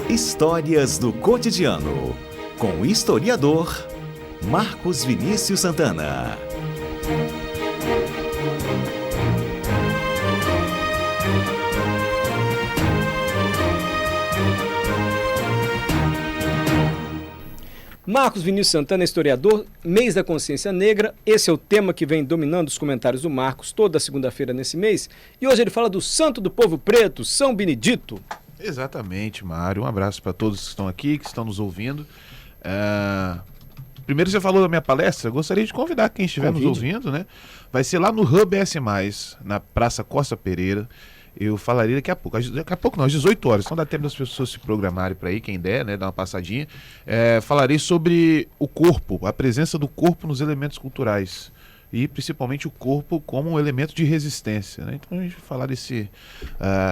Histórias do cotidiano, com o historiador Marcos Vinícius Santana. Marcos Vinícius Santana, historiador, mês da consciência negra. Esse é o tema que vem dominando os comentários do Marcos toda segunda-feira nesse mês. E hoje ele fala do santo do povo preto, São Benedito. Exatamente, Mário. Um abraço para todos que estão aqui, que estão nos ouvindo. Primeiro você falou da minha palestra, gostaria de convidar quem estiver nos ouvindo, né? Vai ser lá no Hub S+, na Praça Costa Pereira. Eu falarei daqui a pouco. Daqui a pouco não, às 18 horas. Então dá tempo das pessoas se programarem para ir, quem der, né? Dar uma passadinha. Falarei sobre o corpo, a presença do corpo nos elementos culturais. E principalmente o corpo como um elemento de resistência, né? Então a gente vai falar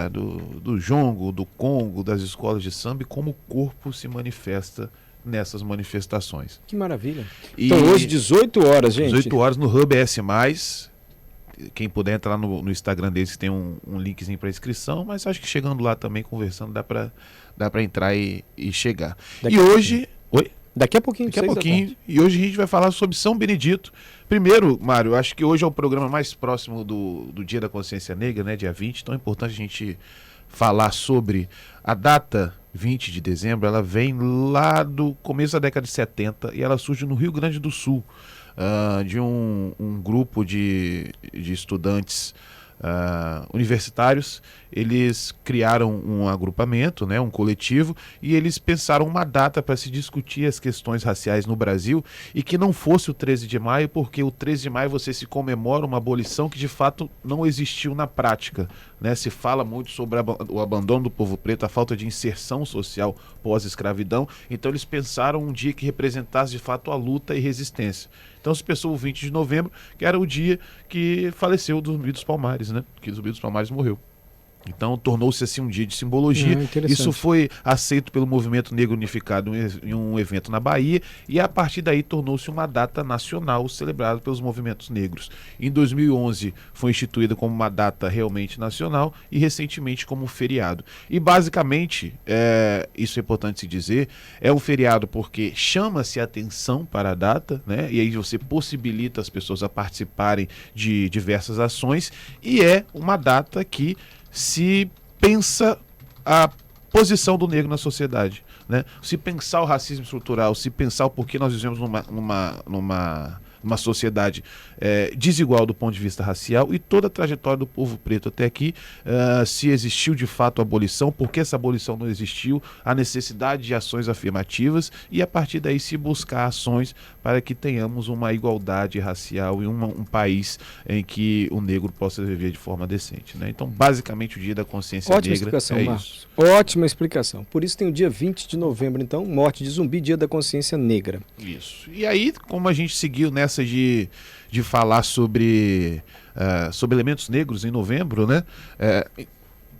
do jongo, do congo, das escolas de samba e como o corpo se manifesta nessas manifestações. Que maravilha. Então hoje 18 horas, gente. 18 horas no Hub S+. Quem puder entrar no Instagram deles, tem um linkzinho para inscrição, mas acho que chegando lá também, conversando, dá para entrar e chegar. Daqui e hoje... Oi? Daqui a pouquinho. Daqui a pouquinho. E hoje a gente vai falar sobre São Benedito. Primeiro, Mário, acho que hoje é o programa mais próximo do Dia da Consciência Negra, né? Dia 20. Então é importante a gente falar sobre a data 20 de dezembro. Ela vem lá do começo da década de 70 e ela surge no Rio Grande do Sul. De um grupo de estudantes universitários. Eles criaram um agrupamento, né, um coletivo, e eles pensaram uma data para se discutir as questões raciais no Brasil e que não fosse o 13 de maio, porque o 13 de maio você se comemora uma abolição que de fato não existiu na prática, né? Se fala muito sobre o abandono do povo preto, a falta de inserção social pós-escravidão. Então eles pensaram um dia que representasse de fato a luta e resistência. Então se pensou o 20 de novembro, que era o dia que faleceu o Zumbi dos Palmares, né? Que o Zumbi dos Palmares morreu. Então tornou-se assim um dia de simbologia. Isso foi aceito pelo Movimento Negro Unificado em um evento na Bahia, e a partir daí tornou-se uma data nacional celebrada pelos movimentos negros. Em 2011 foi instituída como uma data realmente nacional e recentemente como um feriado. E basicamente, isso é importante se dizer, é um feriado porque chama-se atenção para a data, né? E aí você possibilita as pessoas a participarem de diversas ações, e é uma data que se pensa a posição do negro na sociedade, né? Se pensar o racismo estrutural, se pensar o porquê nós vivemos numa sociedade desigual do ponto de vista racial, e toda a trajetória do povo preto até aqui, se existiu de fato a abolição, por que essa abolição não existiu, a necessidade de ações afirmativas, e a partir daí se buscar ações para que tenhamos uma igualdade racial e um país em que o negro possa viver de forma decente, né? Então basicamente o Dia da Consciência Ótima Negra explicação, é Marcos. isso. Ótima explicação. Por isso tem o dia 20 de novembro, então, morte de zumbi, Dia da Consciência Negra. Isso. E aí, como a gente seguiu nessa de falar sobre elementos negros em novembro, né?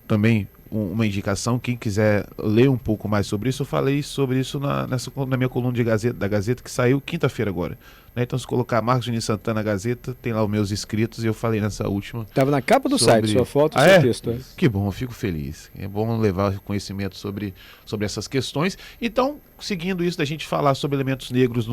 Também uma indicação, quem quiser ler um pouco mais sobre isso, eu falei sobre isso na minha coluna da Gazeta, que saiu quinta-feira agora, né? Então se colocar Marcos Vinícius Santana na Gazeta, tem lá os meus escritos, e eu falei nessa última. Estava na capa do site, sua foto e seu texto. Que bom, eu fico feliz. É bom levar conhecimento sobre essas questões. Então, seguindo isso da gente falar sobre elementos negros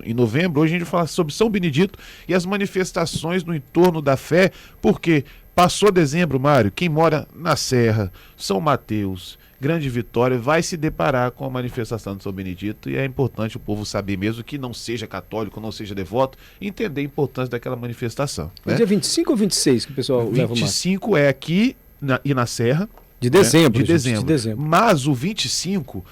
em novembro, hoje a gente vai falar sobre São Benedito e as manifestações no entorno da fé, porque passou dezembro, Mário, quem mora na Serra, São Mateus, Grande Vitória, vai se deparar com a manifestação de São Benedito, e é importante o povo saber, mesmo que não seja católico, não seja devoto, entender a importância daquela manifestação. É dia 25 ou 26 que o pessoal leva o 25 é aqui e na Serra. De dezembro. De dezembro. Mas o 25,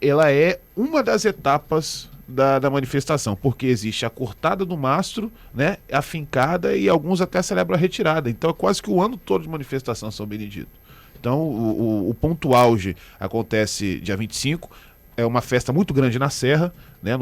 ela é uma das etapas da manifestação, porque existe a cortada do mastro, né, a fincada, e alguns até celebram a retirada. Então é quase que o ano todo de manifestação São Benedito. Então o ponto auge acontece dia 25, é uma festa muito grande na Serra, né,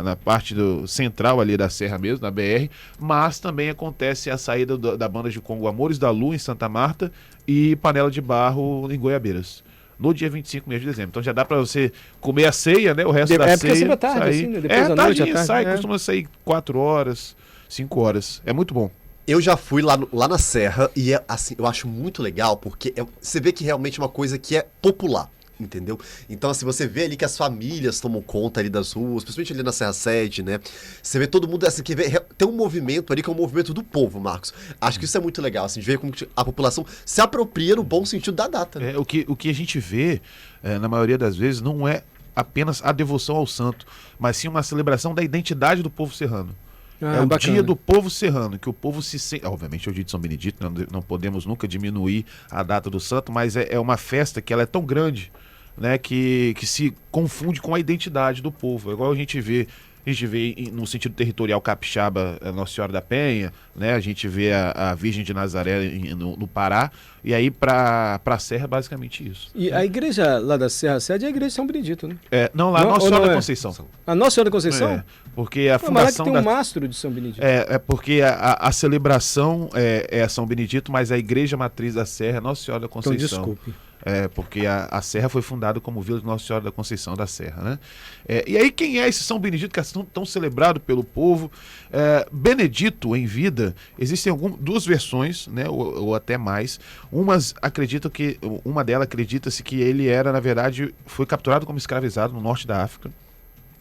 na parte central ali da Serra mesmo, na BR, mas também acontece a saída da banda de Congo Amores da Lua em Santa Marta e Panela de Barro em Goiabeiras, no dia 25 mesmo de dezembro. Então já dá para você comer a ceia, né? O resto da ceia. Porque é tarde, sair. Assim, né? Depois da noite, tarde, sai, costuma sair 4 horas, 5 horas. É muito bom. Eu já fui lá na Serra e assim, eu acho muito legal, porque você vê que realmente é uma coisa que é popular. Entendeu? Então, assim, você vê ali que as famílias tomam conta ali das ruas, principalmente ali na Serra Sede, né? Você vê todo mundo, assim, tem um movimento ali que é um movimento do povo, Marcos. Acho que isso é muito legal, assim, de ver como a população se apropria no bom sentido da data. Né? O que a gente vê, na maioria das vezes, não é apenas a devoção ao santo, mas sim uma celebração da identidade do povo serrano. É o bacana. dia do povo serrano, que o povo se sente... Obviamente é o dia de São Benedito, não podemos nunca diminuir a data do santo, mas é uma festa que ela é tão grande, né, que se confunde com a identidade do povo. É igual a gente vê no sentido territorial capixaba a Nossa Senhora da Penha, né, a gente vê a Virgem de Nazaré no Pará, e aí para a Serra é basicamente isso. E a igreja lá da Serra Sede é a igreja de São Benedito, né? Não, lá Nossa Senhora da Conceição. A Nossa Senhora da Conceição? Porque a mas lá que fundação tem um mastro de São Benedito. Porque a celebração é São Benedito, mas a igreja matriz da Serra é Nossa Senhora da Conceição. Então, desculpe. Porque a Serra foi fundada como Vila de Nossa Senhora da Conceição da Serra, né? E aí quem é esse São Benedito que é tão celebrado pelo povo? Benedito, em vida, existem duas versões, né, ou até mais. Uma delas acredita-se que ele era, na verdade, foi capturado como escravizado no norte da África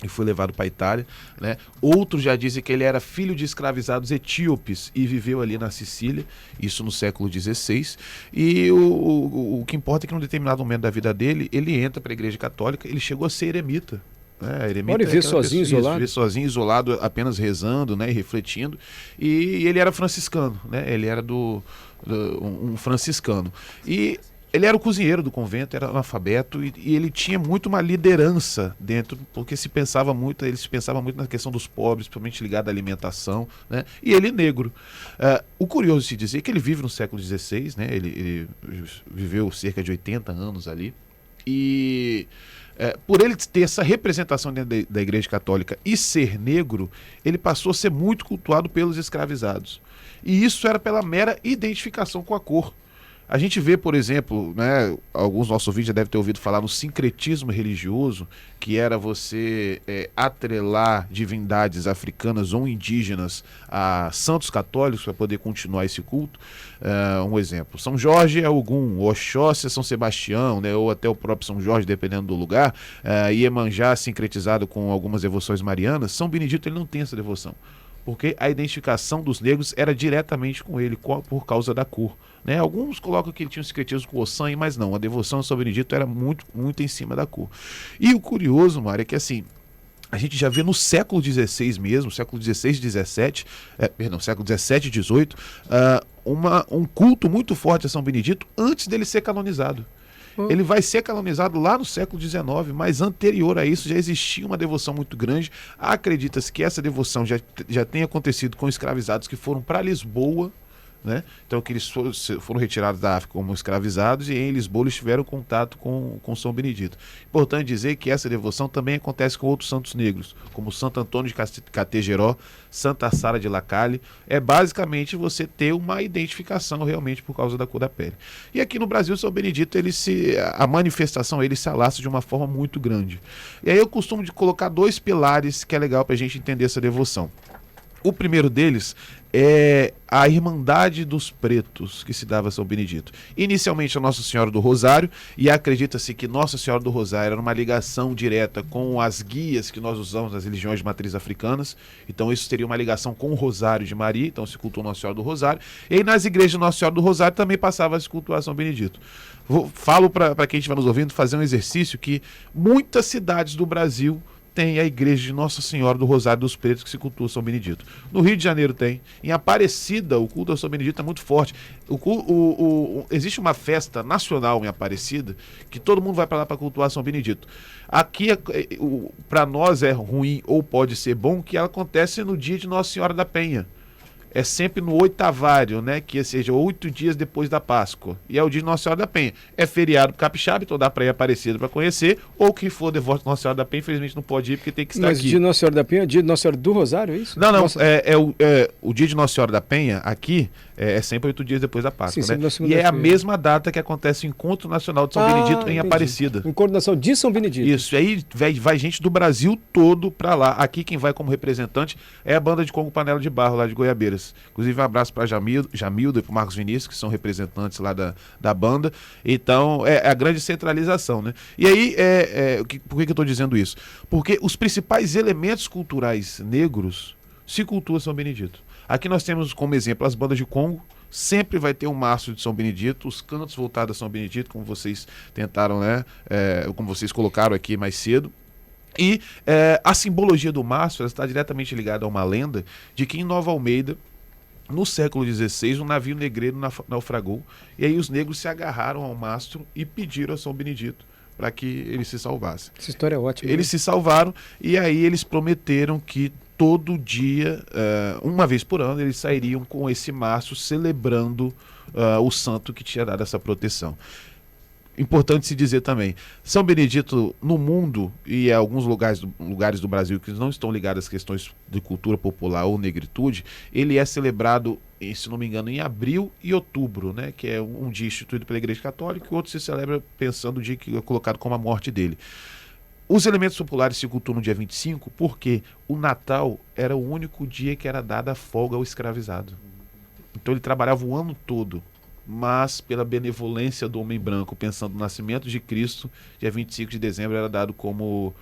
e foi levado para a Itália, né? Outros já dizem que ele era filho de escravizados etíopes e viveu ali na Sicília, isso no século XVI. E o que importa é que num determinado momento da vida dele, ele entra para a Igreja Católica, ele chegou a ser eremita. Pode ver sozinho, isolado? Viver sozinho, isolado, apenas rezando, né, e refletindo. E ele era franciscano, né? Ele era um franciscano. E ele era o cozinheiro do convento, era analfabeto e ele tinha muito uma liderança dentro, porque ele se pensava muito na questão dos pobres, principalmente ligado à alimentação, né? E ele negro. O curioso de se dizer é que ele vive no século XVI, né? Ele viveu cerca de 80 anos ali. E por ele ter essa representação dentro da Igreja Católica e ser negro, ele passou a ser muito cultuado pelos escravizados. E isso era pela mera identificação com a cor. A gente vê, por exemplo, né, alguns nossos ouvintes já devem ter ouvido falar no sincretismo religioso, que era você atrelar divindades africanas ou indígenas a santos católicos para poder continuar esse culto. Um exemplo, São Jorge é Ogum, Oxóssi é São Sebastião, né, ou até o próprio São Jorge, dependendo do lugar, Iemanjá sincretizado com algumas devoções marianas. São Benedito ele não tem essa devoção, porque a identificação dos negros era diretamente com ele, por causa da cor. Né? Alguns colocam que ele tinha um secretismo com o sangue, mas não, a devoção a São Benedito era muito, muito em cima da cor. E o curioso, Mário, é que assim, a gente já vê no século XVI mesmo, século XVI e XVII, século XVII e XVIII, um culto muito forte a São Benedito antes dele ser canonizado. Ele vai ser canonizado lá no século XIX, mas anterior a isso já existia uma devoção muito grande. Acredita-se que essa devoção já tenha acontecido com escravizados que foram para Lisboa, né? Então que eles foram retirados da África como escravizados e em Lisboa eles tiveram contato com São Benedito. Importante dizer que essa devoção também acontece com outros santos negros, como Santo Antônio de Categeró, Santa Sara de Lacalle. É basicamente você ter uma identificação realmente por causa da cor da pele. E aqui no Brasil, São Benedito, a manifestação ele se alastra de uma forma muito grande. E aí eu costumo de colocar dois pilares que é legal para a gente entender essa devoção. O primeiro deles é a Irmandade dos Pretos que se dava a São Benedito. Inicialmente a Nossa Senhora do Rosário, e acredita-se que Nossa Senhora do Rosário era uma ligação direta com as guias que nós usamos nas religiões de matriz africanas. Então isso teria uma ligação com o Rosário de Maria, então se cultuou Nossa Senhora do Rosário. E aí nas igrejas de Nossa Senhora do Rosário também passava a se cultuar São Benedito. Falo para quem estiver nos ouvindo fazer um exercício que muitas cidades do Brasil tem a igreja de Nossa Senhora do Rosário dos Pretos que se cultua São Benedito. No Rio de Janeiro tem. Em Aparecida, o culto a São Benedito é muito forte. Existe uma festa nacional em Aparecida que todo mundo vai para lá para cultuar São Benedito. Aqui, para nós é ruim ou pode ser bom que ela acontece no dia de Nossa Senhora da Penha. É sempre no oitavário, né? Que seja 8 dias depois da Páscoa. E é o dia de Nossa Senhora da Penha. É feriado pro capixaba, então dá pra ir Aparecida pra conhecer. Ou quem for devoto de Nossa Senhora da Penha, infelizmente não pode ir porque tem que estar aqui. Mas o dia de Nossa Senhora da Penha é o dia de Nossa Senhora do Rosário, é isso? Não, o dia de Nossa Senhora da Penha aqui é sempre 8 dias depois da Páscoa, sim, né? E é a mesma data que acontece o Encontro Nacional de São Benedito em Aparecida. O Encontro Nacional de São Benedito. Isso, e aí vai gente do Brasil todo pra lá. Aqui quem vai como representante é a banda de Congo Panela de Barro lá de Goiabeiras. quartas-feiras. Inclusive, um abraço para Jamildo e para Marcos Vinícius, que são representantes lá da banda. Então, é a grande centralização, né? E aí, por que eu estou dizendo isso? Porque os principais elementos culturais negros se cultuam São Benedito. Aqui nós temos como exemplo as bandas de Congo. Sempre vai ter um mastro de São Benedito, os cantos voltados a São Benedito, como vocês tentaram, né? Como vocês colocaram aqui mais cedo. E a simbologia do mastro está diretamente ligada a uma lenda de que em Nova Almeida, no século XVI, um navio negreiro naufragou, e aí os negros se agarraram ao mastro e pediram a São Benedito para que ele se salvasse. Essa história é ótima. Eles se salvaram, e aí eles prometeram que todo dia, uma vez por ano, eles sairiam com esse mastro celebrando o santo que tinha dado essa proteção. Importante se dizer também, São Benedito no mundo e em alguns lugares do Brasil que não estão ligados às questões de cultura popular ou negritude, ele é celebrado, se não me engano, em abril e outubro, né, que é um dia instituído pela Igreja Católica, e o outro se celebra pensando o dia que é colocado como a morte dele. Os elementos populares se cultuam no dia 25 porque o Natal era o único dia que era dada folga ao escravizado. Então ele trabalhava o ano todo, mas pela benevolência do homem branco, pensando no nascimento de Cristo, dia 25 de dezembro era dado como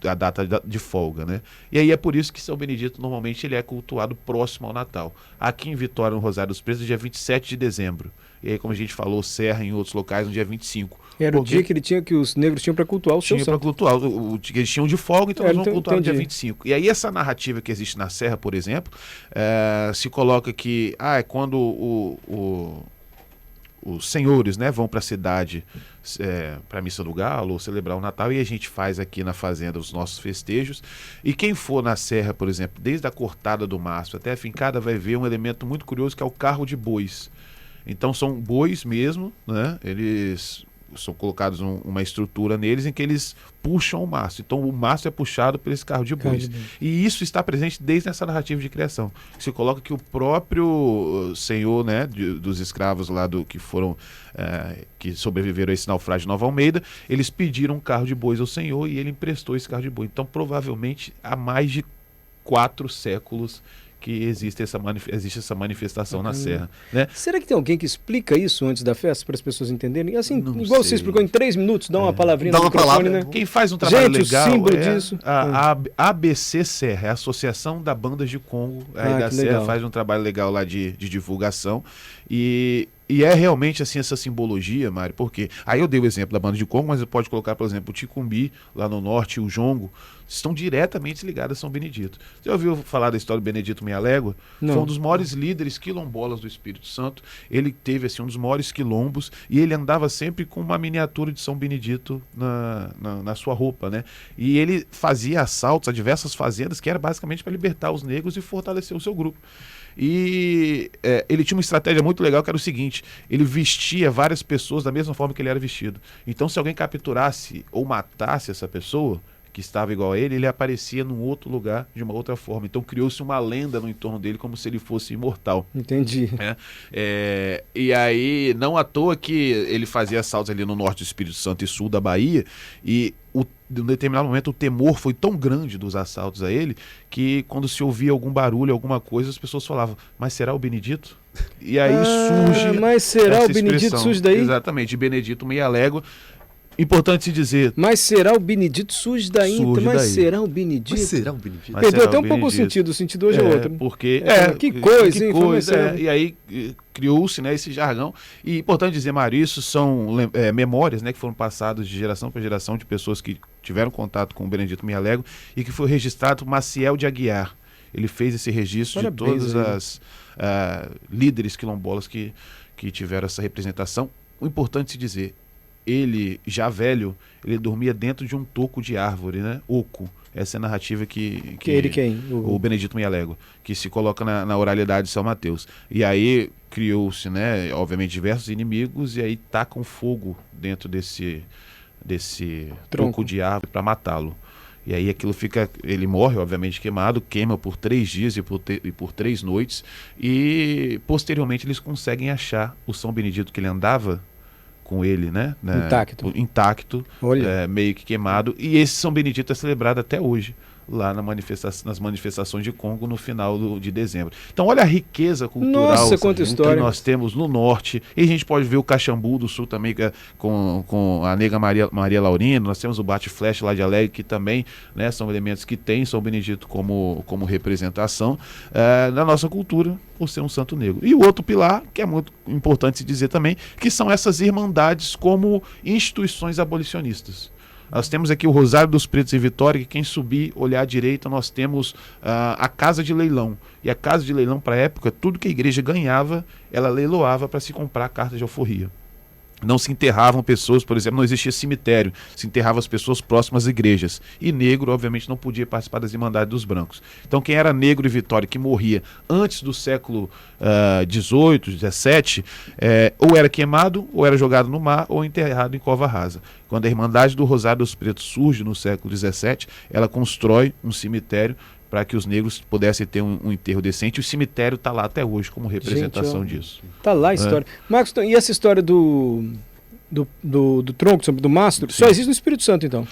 a data de folga, né? E aí é por isso que São Benedito normalmente ele é cultuado próximo ao Natal. Aqui em Vitória, no Rosário dos Pretos, dia 27 de dezembro. E aí, como a gente falou, Serra em outros locais no dia 25. Era o dia que os negros tinham para cultuar o seu santo. Tinha para cultuar, eles tinham de folga, então eles vão cultuar no dia entendi. 25. E aí essa narrativa que existe na Serra, por exemplo, se coloca que é quando os senhores, né, vão para a cidade para a Missa do Galo ou celebrar o Natal, e a gente faz aqui na fazenda os nossos festejos. E quem for na Serra, por exemplo, desde a cortada do mastro até a fincada, vai ver um elemento muito curioso que é o carro de bois. Então são bois mesmo, né? Eles são colocados uma estrutura neles em que eles puxam o mastro. Então o mastro é puxado por esse carro de bois. E isso está presente desde essa narrativa de criação. Se coloca que o próprio senhor, né, dos escravos lá que foram que sobreviveram a esse naufrágio de Nova Almeida, eles pediram um carro de bois ao senhor e ele emprestou esse carro de bois. Então provavelmente há mais de 4 séculos que existe essa manifestação na Serra, né? Será que tem alguém que explica isso antes da festa para as pessoas entenderem? Assim, Não igual sei. você explicou em 3 minutos, dá uma palavrinha Dá no uma microfone, palavra, né? Quem faz um trabalho Gente, legal o símbolo disso. a ABC Serra, é a Associação da Bandas de Congo. Aí da que Serra legal. faz um trabalho legal lá de divulgação. E é realmente assim essa simbologia, Mário, porque aí eu dei o exemplo da banda de Congo, mas você pode colocar, por exemplo, o Ticumbi lá no norte e o Jongo, estão diretamente ligados a São Benedito. Você ouviu falar da história do Benedito Meia Légua? Não. Foi um dos maiores líderes quilombolas do Espírito Santo. Ele teve assim um dos maiores quilombos e ele andava sempre com uma miniatura de São Benedito na sua roupa, né? E ele fazia assaltos a diversas fazendas que era basicamente para libertar os negros e fortalecer o seu grupo. E ele tinha uma estratégia muito legal que era o seguinte: ele vestia várias pessoas da mesma forma que ele era vestido. Então se alguém capturasse ou matasse essa pessoa que estava igual a ele aparecia num outro lugar de uma outra forma. Então criou-se uma lenda no entorno dele como se ele fosse imortal. Entendi. E aí, não à toa que ele fazia assaltos ali no norte do Espírito Santo e sul da Bahia, e em um determinado momento o temor foi tão grande dos assaltos a ele, que quando se ouvia algum barulho, alguma coisa, as pessoas falavam, mas será o Benedito? E aí surge mas será essa o Benedito expressão. surge daí? Exatamente, Benedito Meia Légua. Importante se dizer. Mas será o Benedito surge daí? Surge mas daí. será o Benedito? Mas será um Benedito? Mas Perdeu será até o um pouco o Benedito? sentido hoje é outro. Porque que coisa, hein? coisa, e aí criou-se, né, esse jargão. E importante dizer, Mário, isso são memórias, né, que foram passadas de geração para geração de pessoas que tiveram contato com o Benedito Meia Légua e que foi registrado por Maciel de Aguiar. Ele fez esse registro Parabéns, de todas as líderes quilombolas que tiveram essa representação. O importante se dizer, ele, já velho, ele dormia dentro de um toco de árvore, né? Oco. Essa é a narrativa que ele quem? O Benedito Meia Légua, que se coloca na oralidade de São Mateus. E aí criou-se, né, obviamente, diversos inimigos, e aí tacam fogo dentro desse tronco de árvore para matá-lo. E aí aquilo fica, ele morre, obviamente, queimado, queima por 3 dias e por 3 noites, e posteriormente eles conseguem achar o São Benedito que ele andava com ele, né? Intacto. Intacto, Olha. meio que queimado. E esse São Benedito é celebrado até hoje, lá nas manifestações de Congo no final de dezembro. Então olha a riqueza cultural Nossa, quanta que história. nós temos no norte, e a gente pode ver o Caxambu do sul também, com a Nega Maria Laurina, nós temos o Bate-Flecha lá de Alegre, que também, né, são elementos que tem São Benedito como representação na nossa cultura, por ser um santo negro. E o outro pilar, que é muito importante se dizer também, que são essas irmandades como instituições abolicionistas. Nós temos aqui o Rosário dos Pretos em Vitória, que quem subir, olhar à direita, nós temos a Casa de Leilão. E a Casa de Leilão, para a época, tudo que a igreja ganhava, ela leiloava para se comprar carta de alforria. Não se enterravam pessoas, por exemplo, não existia cemitério, se enterravam as pessoas próximas às igrejas. E negro, obviamente, não podia participar das Irmandades dos Brancos. Então, quem era negro em Vitória, que morria antes do século XVIII, XVII, ou era queimado, ou era jogado no mar, ou enterrado em cova rasa. Quando a Irmandade do Rosário dos Pretos surge no século XVII, ela constrói um cemitério para que os negros pudessem ter um enterro decente. E o cemitério está lá até hoje como representação disso. Tá lá a história. Marcos, e essa história do tronco, do mastro, só existe no Espírito Santo, então?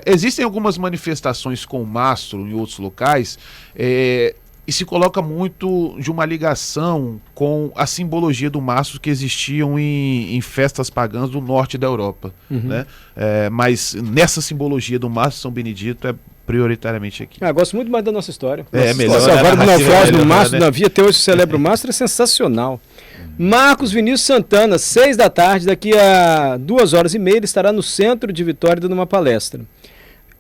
Existem algumas manifestações com o mastro em outros locais, e se coloca muito de uma ligação com a simbologia do mastro que existiam em festas pagãs do norte da Europa. Né? Mas nessa simbologia do mastro São Benedito prioritariamente aqui. Gosto muito mais da nossa história. Melhor. Agora do naufrágio no mastro, do navio, até hoje celebra o mastro, é sensacional. Marcos Vinícius Santana, 6 da tarde, daqui a 2h30, ele estará no centro de Vitória dando uma palestra.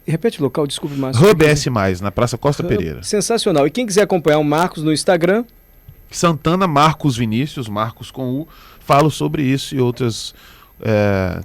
Repete o local, desculpe, Márcio. Hub S+, na Praça Costa Pereira. Sensacional. E quem quiser acompanhar o Marcos no Instagram? Santana Marcos Vinícius, Marcos com U, falo sobre isso e outras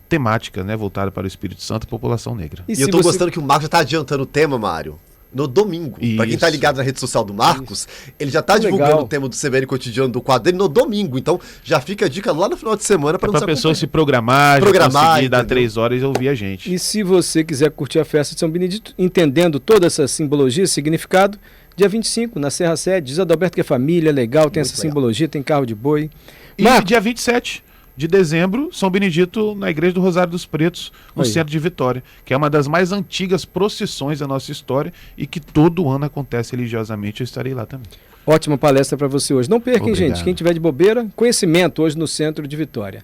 temáticas, né, voltadas para o Espírito Santo e população negra. E eu tô gostando que o Marcos já tá adiantando o tema, Mário. No domingo. Para quem tá ligado na rede social do Marcos, ele já tá divulgando o tema do CBN Cotidiano do quadro dele no domingo. Então já fica a dica lá no final de semana para a pessoa se programar, conseguir dar 3 horas e ouvir a gente. E se você quiser curtir a festa de São Benedito, entendendo toda essa simbologia, significado, dia 25, na Serra Sede, diz Adalberto que é família, legal, tem muito essa simbologia, tem carro de boi. E dia 27 de dezembro, São Benedito na Igreja do Rosário dos Pretos, no centro de Vitória, que é uma das mais antigas procissões da nossa história e que todo ano acontece religiosamente. Eu estarei lá também. Ótima palestra para você hoje. Não perca, hein, gente? Quem tiver de bobeira, conhecimento hoje no centro de Vitória.